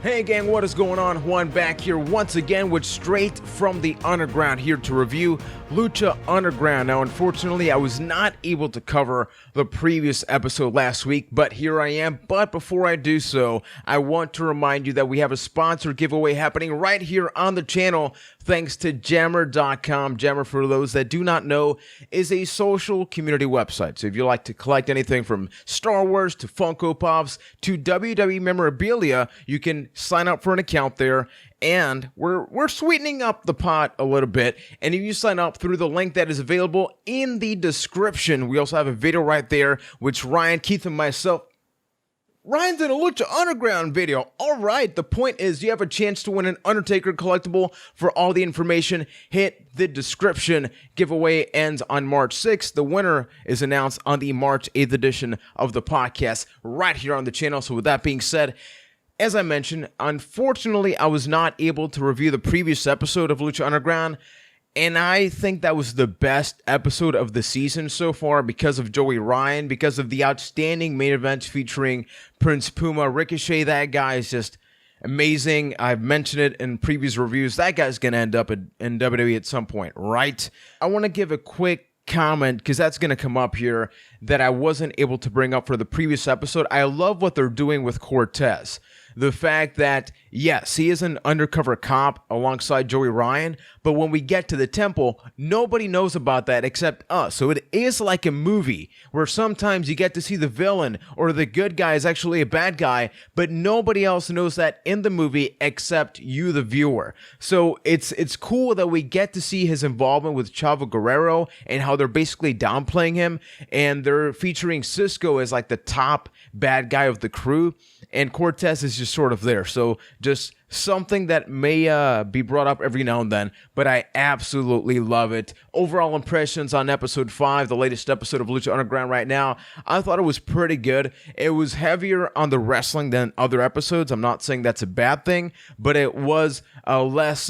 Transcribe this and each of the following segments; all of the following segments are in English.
Hey gang, what is going on? Juan back here once again with Straight from the Underground, here to review Lucha Underground. Now, unfortunately, I was not able to cover the previous episode last week, but here I am. But before I do so, I want to remind you that we have a sponsored giveaway happening right here on the channel, thanks to Jammer.com. Jammer, for those that do not know, is a social community website. So if you like to collect anything from Star Wars to Funko Pops to WWE memorabilia, you can sign up for an account there, and we're sweetening up the pot a little bit. And if you sign up through the link that is available in the description, we also have a video right there which Ryan, Keith, and myself. Ryan's in a Lucha Underground video. All right, the point is you have a chance to win an Undertaker collectible. For all the information, hit the description. Giveaway ends on March 6th. The winner is announced on the March 8th edition of the podcast right here on the channel. So with that being said, as I mentioned, unfortunately, I was not able to review the previous episode of Lucha Underground, and I think that was the best episode of the season so far because of Joey Ryan, because of the outstanding main event featuring Prince Puma. Ricochet, that guy is just amazing. I've mentioned it in previous reviews. That guy's going to end up in WWE at some point, right? I want to give a quick comment, because that's going to come up here, that I wasn't able to bring up for the previous episode. I love what they're doing with Cortez. The fact that, yes, he is an undercover cop alongside Joey Ryan, but when we get to the temple, nobody knows about that except us. So it is like a movie where sometimes you get to see the villain or the good guy is actually a bad guy, but nobody else knows that in the movie except you, the viewer. So it's cool that we get to see his involvement with Chavo Guerrero and how they're basically downplaying him, and they're featuring Cisco as like the top bad guy of the crew, and Cortez is just sort of there. So just something that may be brought up every now and then, but I absolutely love it. Overall impressions on episode 5, the latest episode of Lucha Underground right now, I thought it was pretty good. It was heavier on the wrestling than other episodes. I'm not saying that's a bad thing, but it was less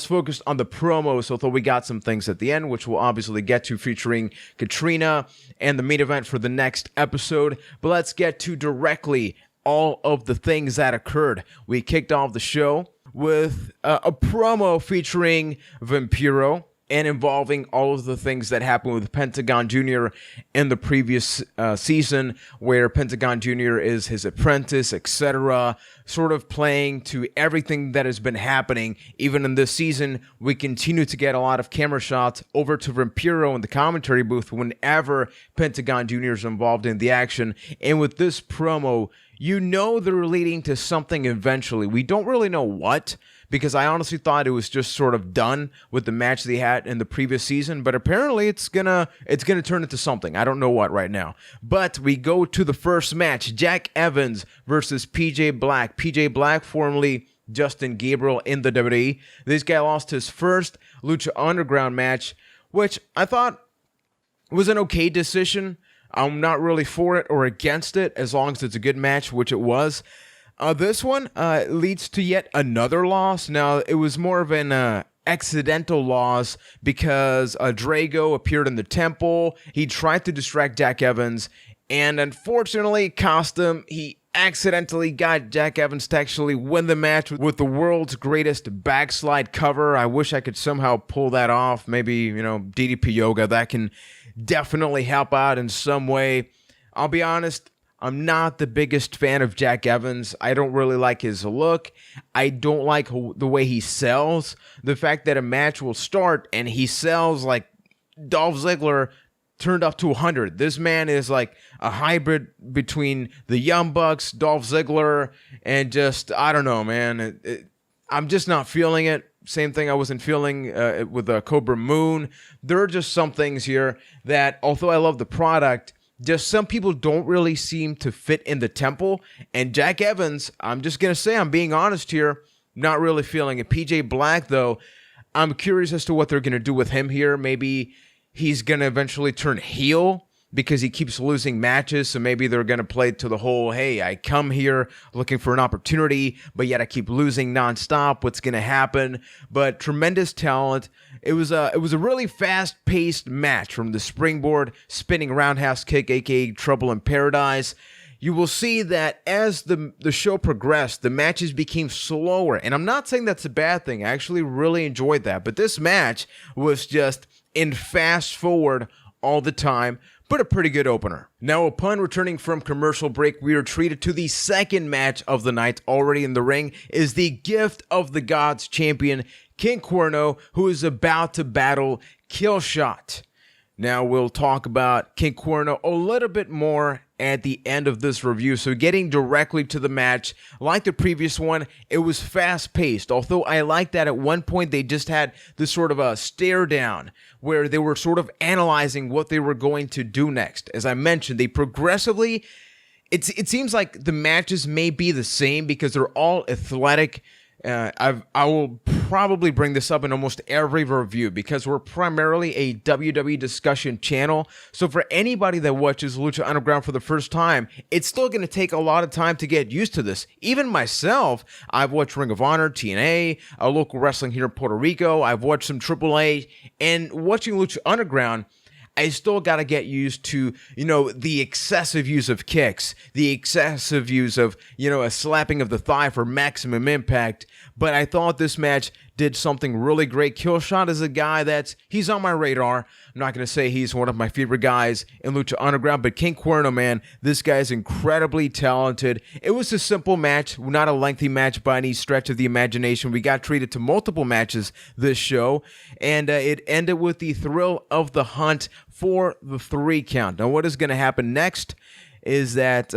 focused on the promos. So I thought we got some things at the end, which we'll obviously get to, featuring Katrina and the main event for the next episode. But let's get to directly all of the things that occurred. We kicked off the show with a promo featuring Vampiro and involving all of the things that happened with Pentagon Jr. in the previous season, where Pentagon Jr. is his apprentice, etc., sort of playing to everything that has been happening. Even in this season, we continue to get a lot of camera shots over to Vampiro in the commentary booth whenever Pentagon Jr. is involved in the action. And with this promo, you know they're leading to something eventually. We don't really know what, because I honestly thought it was just sort of done with the match they had in the previous season, but apparently it's gonna turn into something. I don't know what right now. But we go to the first match, Jack Evans versus PJ Black. PJ Black, formerly Justin Gabriel in the WWE. This guy lost his first Lucha Underground match, which I thought was an okay decision. I'm not really for it or against it, as long as it's a good match, which it was. This one leads to yet another loss. Now, it was more of an accidental loss because Drago appeared in the temple. He tried to distract Jack Evans, and unfortunately cost him. He accidentally got Jack Evans to actually win the match with the world's greatest backslide cover. I wish I could somehow pull that off. Maybe, DDP Yoga, that can definitely help out in some way. I'll be honest, I'm not the biggest fan of Jack Evans. I don't really like his look. I don't like the way he sells. The fact that a match will start and he sells like Dolph Ziggler turned up to 100. This man is like a hybrid between the Young Bucks, Dolph Ziggler, and just, I don't know, man. I'm just not feeling it. Same thing I wasn't feeling with Cobra Moon. There are just some things here that, although I love the product, just some people don't really seem to fit in the temple. And Jack Evans, I'm just going to say, I'm being honest here, not really feeling it. PJ Black, though, I'm curious as to what they're going to do with him here. Maybe he's going to eventually turn heel because he keeps losing matches. So maybe they're going to play to the whole, hey, I come here looking for an opportunity, but yet I keep losing nonstop. What's going to happen? But tremendous talent. It was a really fast-paced match, from the springboard, spinning roundhouse kick, aka Trouble in Paradise. you will see that as the show progressed, the matches became slower. And I'm not saying that's a bad thing. I actually really enjoyed that. But this match was just in fast forward all the time, but a pretty good opener. Now, upon returning from commercial break, we are treated to the second match of the night. Already in the ring is the Gift of the Gods champion, King Cuerno, who is about to battle Killshot. Now, we'll talk about King Cuerno a little bit more at the end of this review. So getting directly to the match, like the previous one, it was fast-paced. Although I like that at one point they just had this sort of a stare down where they were sort of analyzing what they were going to do next. As I mentioned, they progressively, it seems like the matches may be the same because they're all athletic. I will probably bring this up in almost every review because we're primarily a WWE discussion channel. So for anybody that watches Lucha Underground for the first time, it's still going to take a lot of time to get used to this. Even myself, I've watched Ring of Honor, TNA, local wrestling here in Puerto Rico. I've watched some AAA, and watching Lucha Underground, I still got to get used to, the excessive use of kicks, the excessive use of, a slapping of the thigh for maximum impact. But I thought this match did something really great. Killshot is a guy he's on my radar. I'm not going to say he's one of my favorite guys in Lucha Underground, but King Cuerno, man, this guy is incredibly talented. It was a simple match, not a lengthy match by any stretch of the imagination. We got treated to multiple matches this show, and it ended with the thrill of the hunt for the 3 count. Now, what is going to happen next is that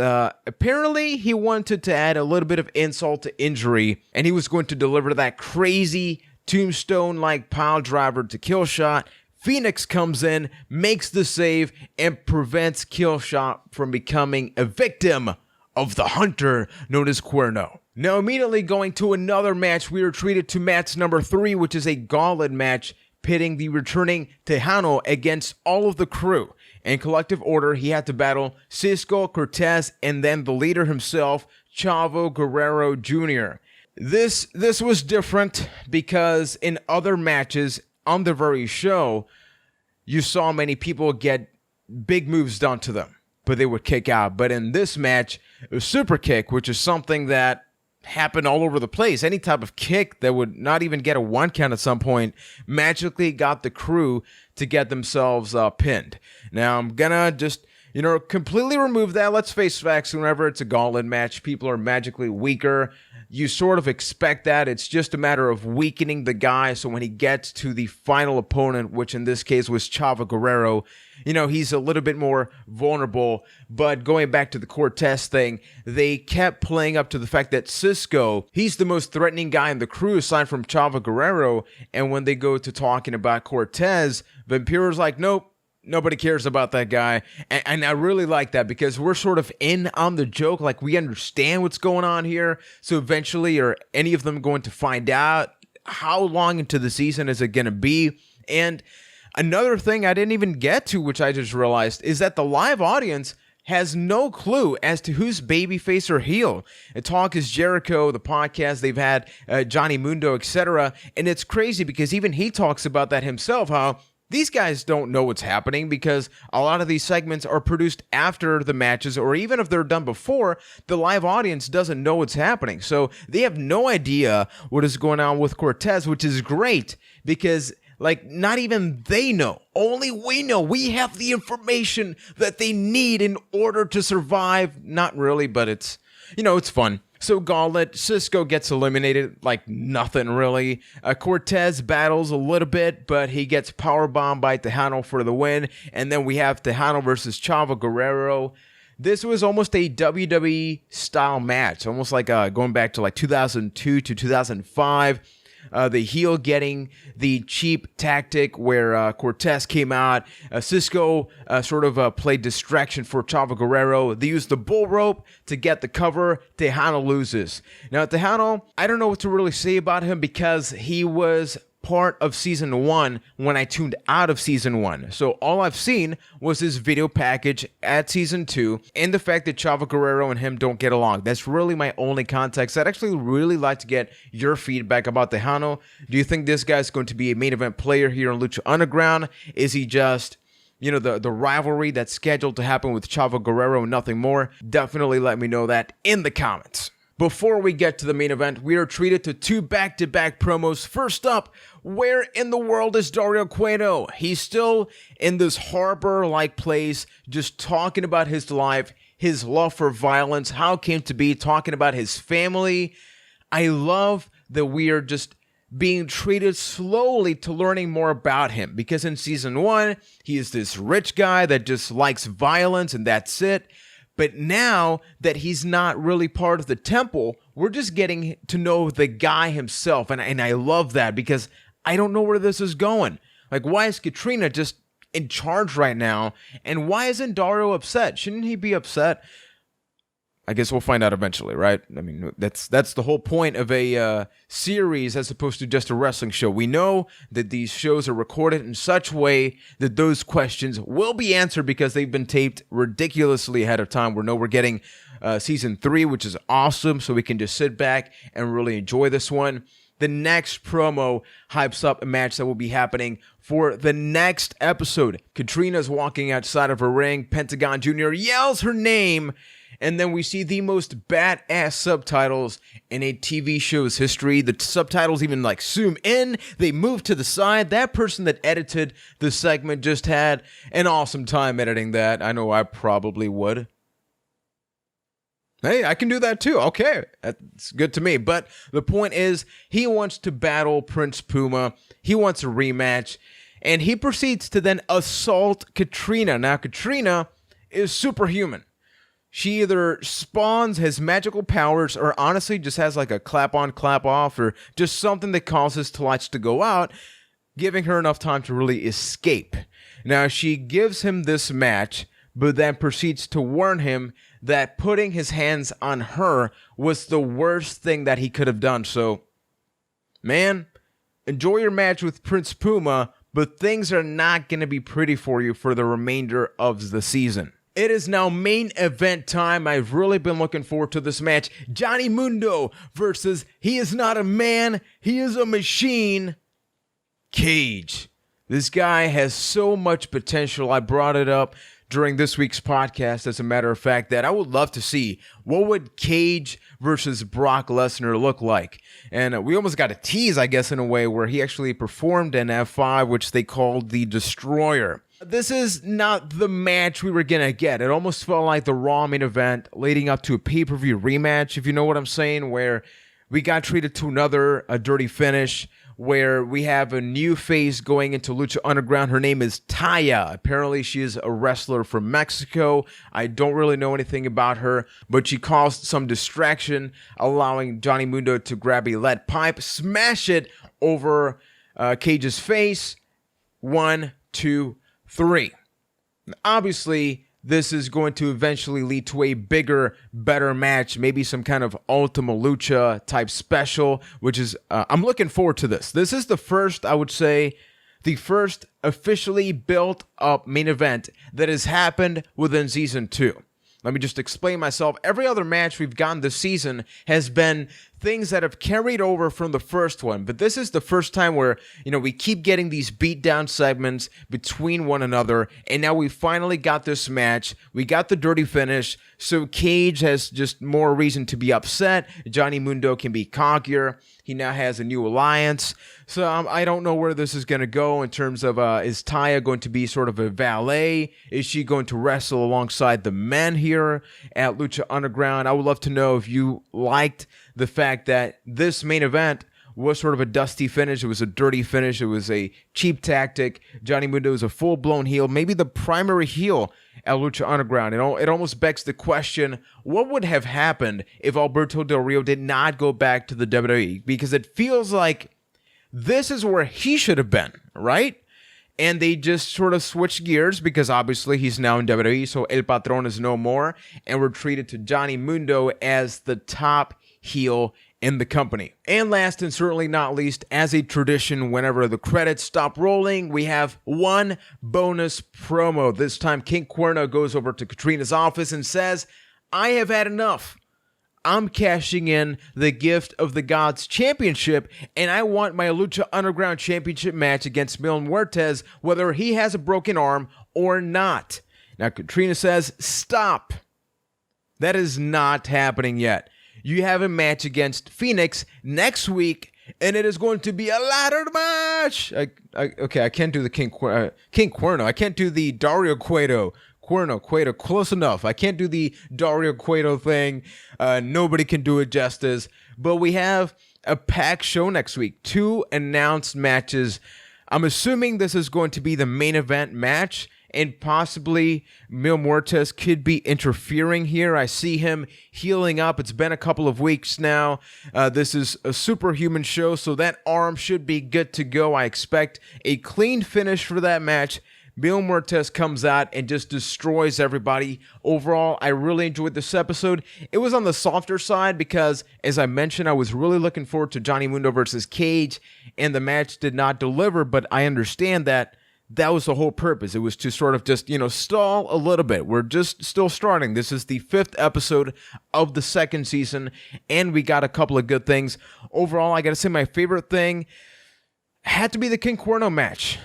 apparently he wanted to add a little bit of insult to injury, and he was going to deliver that crazy tombstone-like pile driver to Killshot. Phoenix comes in, makes the save, and prevents Killshot from becoming a victim of the hunter known as Cuerno. Now, immediately going to another match, we are treated to match number 3, which is a gauntlet match pitting the returning Tejano against all of the crew. In collective order, he had to battle Cisco, Cortez, and then the leader himself, Chavo Guerrero Jr. This was different because in other matches on the very show, you saw many people get big moves done to them, but they would kick out. But in this match, a super kick, which is something that happened all over the place. Any type of kick that would not even get a 1 count at some point magically got the crew to get themselves pinned. Now, I'm gonna just, completely remove that. Let's face facts. Whenever it's a gauntlet match, people are magically weaker. You sort of expect that. It's just a matter of weakening the guy so when he gets to the final opponent, which in this case was Chavo Guerrero, he's a little bit more vulnerable. But going back to the Cortez thing, they kept playing up to the fact that Cisco, he's the most threatening guy in the crew aside from Chavo Guerrero. And when they go to talking about Cortez, Vampiro's like, nope. Nobody cares about that guy. And I really like that because we're sort of in on the joke. Like, we understand what's going on here. So eventually, are any of them going to find out? How long into the season is it going to be? And another thing I didn't even get to, which I just realized, is that the live audience has no clue as to who's babyface or heel. Talk is Jericho, the podcast, they've had Johnny Mundo, etc. And it's crazy because even he talks about that himself, how these guys don't know what's happening because a lot of these segments are produced after the matches, or even if they're done before, the live audience doesn't know what's happening. So they have no idea what is going on with Cortez, which is great because, not even they know. Only we know. We have the information that they need in order to survive. Not really, but it's fun. So Gauntlet, Cisco gets eliminated like nothing really. Cortez battles a little bit, but he gets powerbombed by Tejano for the win. And then we have Tejano versus Chavo Guerrero. This was almost a WWE style match, almost like going back to 2002 to 2005. The heel getting the cheap tactic where Cortez came out. Cisco sort of played distraction for Chavo Guerrero. They used the bull rope to get the cover. Tejano loses. Now, Tejano, I don't know what to really say about him because he was part of season 1 when I tuned out of season 1. So all I've seen was his video package at season 2 and the fact that Chavo Guerrero and him don't get along. That's really my only context. I'd actually really like to get your feedback about Tejano. Do you think this guy's going to be a main event player here in Lucha Underground? Is he just, the rivalry that's scheduled to happen with Chavo Guerrero and nothing more, definitely let me know that in the comments. Before we get to the main event, we are treated to 2 back-to-back promos. First up, where in the world is Dario Cueto? He's still in this harbor-like place, just talking about his life, his love for violence, how it came to be, talking about his family. I love that we are just being treated slowly to learning more about him, because in season 1, he is this rich guy that just likes violence and that's it. But now that he's not really part of the temple, we're just getting to know the guy himself. And I love that, because I don't know where this is going. Like, why is Katrina just in charge right now? And why isn't Dario upset? Shouldn't he be upset? I guess we'll find out eventually, right? I mean, that's the whole point of a series as opposed to just a wrestling show. We know that these shows are recorded in such a way that those questions will be answered, because they've been taped ridiculously ahead of time. We're getting season 3, which is awesome, so we can just sit back and really enjoy this one. The next promo hypes up a match that will be happening for the next episode. Katrina's walking outside of her ring. Pentagon Jr. yells her name, and then we see the most badass subtitles in a TV show's history. The subtitles even zoom in, they move to the side. That person that edited the segment just had an awesome time editing that. I know I probably would. Hey, I can do that too. Okay, that's good to me. But the point is, he wants to battle Prince Puma. He wants a rematch. And he proceeds to then assault Katrina. Now, Katrina is superhuman. She either spawns his magical powers, or honestly just has a clap on, clap off, or just something that causes the lights to go out, giving her enough time to really escape. Now, she gives him this match, but then proceeds to warn him that putting his hands on her was the worst thing that he could have done. So, man, enjoy your match with Prince Puma, but things are not going to be pretty for you for the remainder of the season. It is now main event time. I've really been looking forward to this match. Johnny Mundo versus he is not a man, he is a machine, Cage. This guy has so much potential. I brought it up during this week's podcast, as a matter of fact, that I would love to see what would Cage versus Brock Lesnar look like. And we almost got a tease, I guess, in a way, where he actually performed an F5, which they called the Destroyer. This is not the match we were gonna get. It almost felt like the Raw main event leading up to a pay-per-view rematch, if you know what I'm saying, where we got treated to a dirty finish, where we have a new face going into Lucha Underground. Her name is Taya. Apparently, she is a wrestler from Mexico. I don't really know anything about her, but she caused some distraction, allowing Johnny Mundo to grab a lead pipe, smash it over Cage's face. 1, 2, 3. Obviously, this is going to eventually lead to a bigger, better match, maybe some kind of Ultima Lucha type special, which is, I'm looking forward to this. This is the first, I would say, the first officially built up main event that has happened within season 2. Let me just explain myself. Every other match we've gotten this season has been things that have carried over from the first one. But this is the first time where, we keep getting these beatdown segments between one another. And now we finally got this match. We got the dirty finish. So Cage has just more reason to be upset. Johnny Mundo can be cockier. He now has a new alliance. So I don't know where this is going to go in terms of, is Taya going to be sort of a valet? Is she going to wrestle alongside the men here at Lucha Underground? I would love to know if you liked the fact that this main event was sort of a dusty finish. It was a dirty finish. It was a cheap tactic. Johnny Mundo is a full-blown heel, maybe the primary heel at Lucha Underground. It almost begs the question, what would have happened if Alberto Del Rio did not go back to the WWE? Because it feels like this is where he should have been, right? And they just sort of switched gears, because obviously he's now in WWE, so El Patron is no more, and we're treated to Johnny Mundo as the top heel in the company. And last and certainly not least, as a tradition, whenever the credits stop rolling, we have one bonus promo. This time, King Cuerno goes over to Katrina's office and says, I have had enough. I'm cashing in the Gift of the Gods Championship, and I want my Lucha Underground Championship match against Mil Muertes, whether he has a broken arm or not. Now, Katrina says, stop. That is not happening yet. You have a match against Phoenix next week, and it is going to be a ladder match. Okay, I can't do the King Cuerno. I can't do the Dario Cueto. Cueto, close enough. I can't do the Dario Cueto thing. Nobody can do it justice. But we have a packed show next week. 2 announced matches. I'm assuming this is going to be the main event match, and possibly Mil Muertes could be interfering here. I see him healing up. It's been a couple of weeks now. This is a superhuman show, so that arm should be good to go. I expect a clean finish for that match. Mil Muertes comes out and just destroys everybody. Overall, I really enjoyed this episode. It was on the softer side because, as I mentioned, I was really looking forward to Johnny Mundo versus Cage, and the match did not deliver, but I understand that was the whole purpose. It was to sort of just, stall a little bit. We're just still starting. This is the 5th episode of the 2nd season, and we got a couple of good things. Overall, I gotta say my favorite thing had to be the King Cuerno match.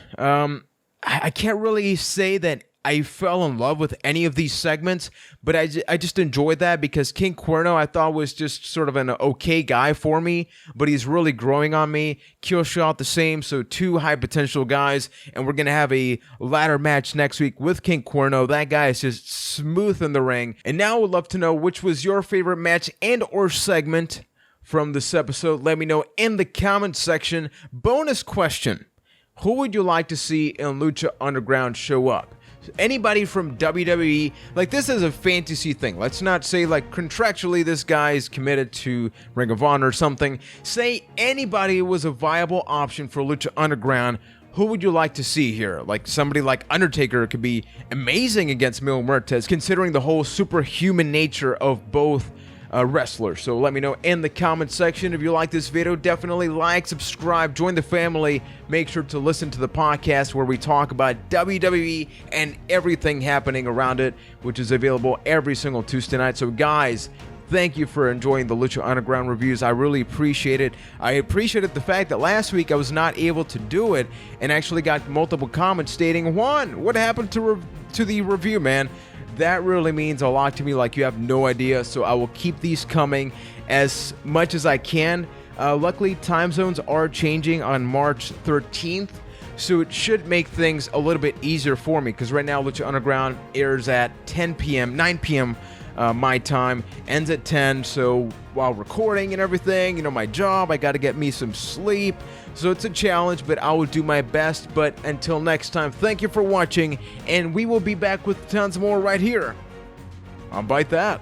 I can't really say that I fell in love with any of these segments, but I just enjoyed that because King Cuerno I thought was just sort of an okay guy for me, but he's really growing on me. Killshot the same, so 2 high potential guys, and we're going to have a ladder match next week with King Cuerno. That guy is just smooth in the ring. And now I would love to know which was your favorite match and or segment from this episode. Let me know in the comment section. Bonus question. Who would you like to see in Lucha Underground show up? Anybody from WWE, like this is a fantasy thing. Let's not say like contractually this guy is committed to Ring of Honor or something. Say anybody was a viable option for Lucha Underground. Who would you like to see here? Like somebody like Undertaker could be amazing against Mil Muertes, considering the whole superhuman nature of both wrestlers. So let me know in the comment section. If you like this video, definitely like, subscribe, join the family. Make sure to listen to the podcast where we talk about WWE and everything happening around it, which is available every single Tuesday night. So guys, thank you for enjoying the Lucha Underground reviews. I really appreciate it. I appreciated the fact that last week I was not able to do it and actually got multiple comments stating, Juan, what happened to the review, man? That really means a lot to me, like you have no idea. So I will keep these coming as much as I can. Luckily, time zones are changing on March 13th, so it should make things a little bit easier for me, because right now Lucha Underground airs at 10 p.m., 9 p.m. My time, ends at 10, so while recording and everything, my job, I got to get me some sleep, so it's a challenge, but I will do my best. But until next time, thank you for watching, and we will be back with tons more right here on Byte That.